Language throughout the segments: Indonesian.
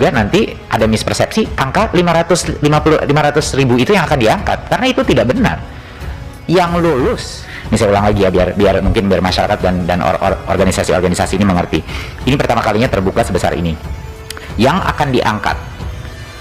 juga nanti ada mispersepsi angka 500 ribu itu yang akan diangkat, karena itu tidak benar. Yang lulus, ini saya ulang lagi ya, biar mungkin biar masyarakat dan organisasi-organisasi ini mengerti. Ini pertama kalinya terbuka sebesar ini. Yang akan diangkat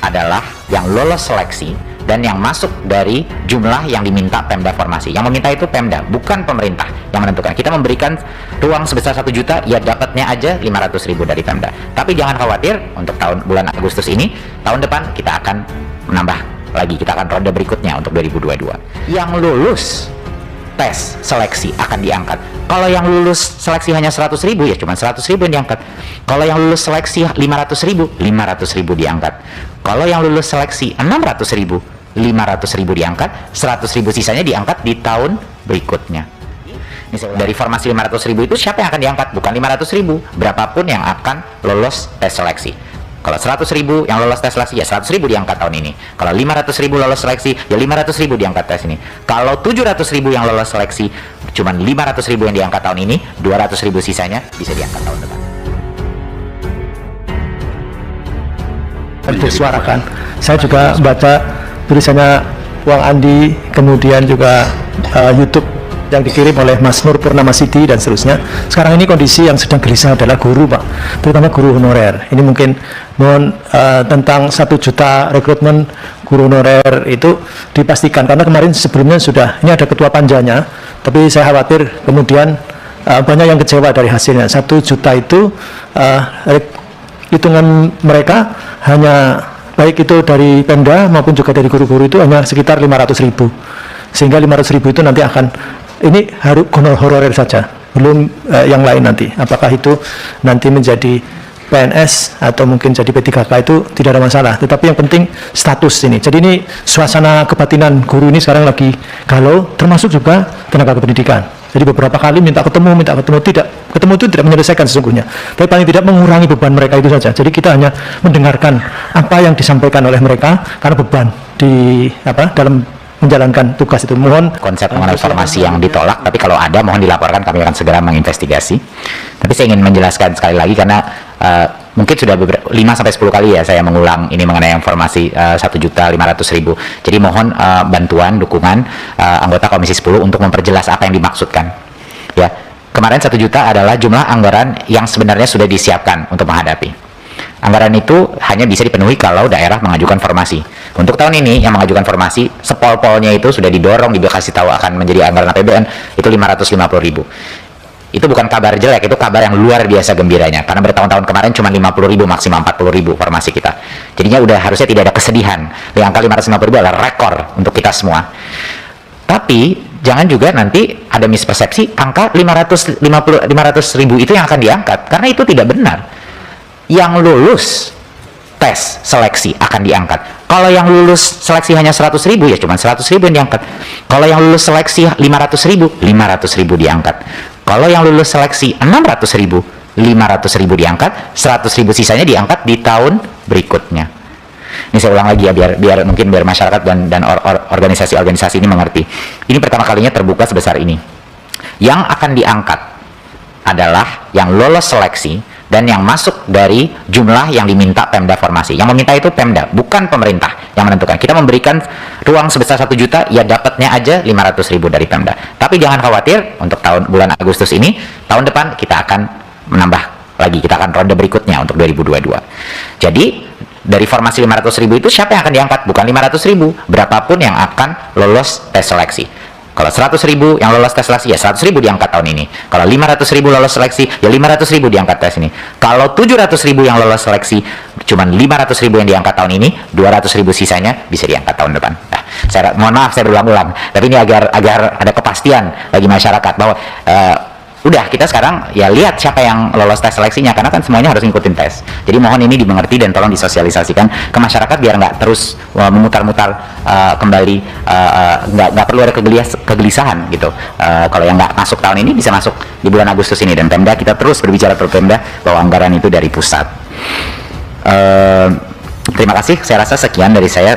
adalah yang lolos seleksi dan yang masuk dari jumlah yang diminta Pemda formasi. Yang meminta itu Pemda, bukan pemerintah yang menentukan. Kita memberikan ruang sebesar 1 juta, ya dapatnya aja 500 ribu dari Pemda. Tapi jangan khawatir, untuk bulan Agustus ini, tahun depan kita akan menambah lagi, kita akan ronde berikutnya untuk 2022. Yang lulus tes seleksi akan diangkat. Kalau yang lulus seleksi hanya 100 ribu, ya cuma 100 ribu yang diangkat. Kalau yang lulus seleksi 500 ribu, 500 ribu diangkat. Kalau yang lulus seleksi 600 ribu, 500 ribu diangkat, 100 ribu sisanya diangkat di tahun berikutnya. Dari formasi 500 ribu itu siapa yang akan diangkat? Bukan 500 ribu, berapapun yang akan lolos tes seleksi. Kalau 100 ribu yang lolos tes seleksi, ya 100 ribu diangkat tahun ini. Kalau 500 ribu lolos seleksi, ya 500 ribu diangkat tes ini. Kalau 700 ribu yang lolos seleksi, cuman 500 ribu yang diangkat tahun ini, 200 ribu sisanya bisa diangkat tahun depan. Disuarakan. Saya juga baca tulisannya Wang Andi, kemudian juga YouTube yang dikirim oleh Mas Nur Purnama Sidi dan seterusnya. Sekarang ini kondisi yang sedang gelisah adalah guru, Pak, terutama guru honorer. Ini mungkin mohon tentang 1 juta rekrutmen guru honorer itu dipastikan, karena kemarin sebelumnya sudah, ini ada ketua panjanya, tapi saya khawatir kemudian banyak yang kecewa dari hasilnya. 1 juta itu hitungan mereka hanya, baik itu dari Pemda maupun juga dari guru-guru, itu hanya sekitar 500 ribu, sehingga 500 ribu itu nanti akan, ini harus honorer saja, belum yang lain nanti. Apakah itu nanti menjadi PNS atau mungkin jadi P3K itu tidak ada masalah, tetapi yang penting status ini. Jadi ini suasana kebatinan guru ini sekarang lagi galau, termasuk juga tenaga kependidikan. Jadi beberapa kali minta ketemu, tidak ketemu itu tidak menyelesaikan sesungguhnya, tapi paling tidak mengurangi beban mereka itu saja. Jadi kita hanya mendengarkan apa yang disampaikan oleh mereka, karena beban di dalam menjalankan tugas itu. Mohon konsep mengenai formasi yang ditolak, tapi kalau ada mohon dilaporkan, kami akan segera menginvestigasi. Tapi saya ingin menjelaskan sekali lagi, karena mungkin sudah 5-10 kali ya saya mengulang ini mengenai informasi 1.500.000. Jadi mohon bantuan, dukungan anggota Komisi 10 untuk memperjelas apa yang dimaksudkan. Ya, kemarin 1 juta adalah jumlah anggaran yang sebenarnya sudah disiapkan untuk menghadapi. Anggaran itu hanya bisa dipenuhi kalau daerah mengajukan formasi. Untuk tahun ini yang mengajukan formasi, sepol-polnya itu sudah didorong, dikasih tahu akan menjadi anggaran APBN, itu 550.000. Itu bukan kabar jelek, itu kabar yang luar biasa gembiranya. Karena bertahun-tahun kemarin cuma 50.000, maksimal 40.000 formasi kita. Jadinya udah harusnya tidak ada kesedihan. Yang angka 550.000 adalah rekor untuk kita semua. Tapi jangan juga nanti ada mispersepsi angka 500.000 itu yang akan diangkat, karena itu tidak benar. Yang lulus tes seleksi akan diangkat. Kalau yang lulus seleksi hanya 100 ribu, ya cuma 100 ribu yang diangkat. Kalau yang lulus seleksi 500 ribu, 500 ribu diangkat. Kalau yang lulus seleksi 600 ribu, 500 ribu diangkat, 100 ribu sisanya diangkat di tahun berikutnya. Ini saya ulang lagi ya, biar masyarakat dan organisasi-organisasi ini mengerti. Ini pertama kalinya terbuka sebesar ini. Yang akan diangkat adalah yang lolos seleksi dan yang masuk dari jumlah yang diminta Pemda formasi. Yang meminta itu Pemda, bukan pemerintah yang menentukan. Kita memberikan ruang sebesar 1 juta, ya dapatnya aja 500 ribu dari Pemda. Tapi jangan khawatir, untuk bulan Agustus ini, tahun depan kita akan menambah lagi, kita akan ronde berikutnya untuk 2022. Jadi dari formasi 500 ribu itu siapa yang akan diangkat? Bukan 500 ribu, berapapun yang akan lolos tes seleksi. Kalau 100 ribu yang lolos tes seleksi, ya 100 ribu diangkat tahun ini. Kalau 500 ribu lolos seleksi, ya 500 ribu diangkat tes ini. Kalau 700 ribu yang lolos seleksi, cuma 500 ribu yang diangkat tahun ini, 200 ribu sisanya bisa diangkat tahun depan. Nah, mohon maaf saya berulang-ulang, tapi ini agar ada kepastian bagi masyarakat bahwa udah, kita sekarang ya lihat siapa yang lolos tes seleksinya, karena kan semuanya harus ngikutin tes. Jadi mohon ini dimengerti dan tolong disosialisasikan ke masyarakat biar nggak terus memutar-mutar kembali, nggak perlu ada kegelisahan gitu. Kalau yang nggak masuk tahun ini bisa masuk di bulan Agustus ini, dan Pemda kita terus berbicara ke Pemda bahwa anggaran itu dari pusat. Terima kasih, saya rasa sekian dari saya.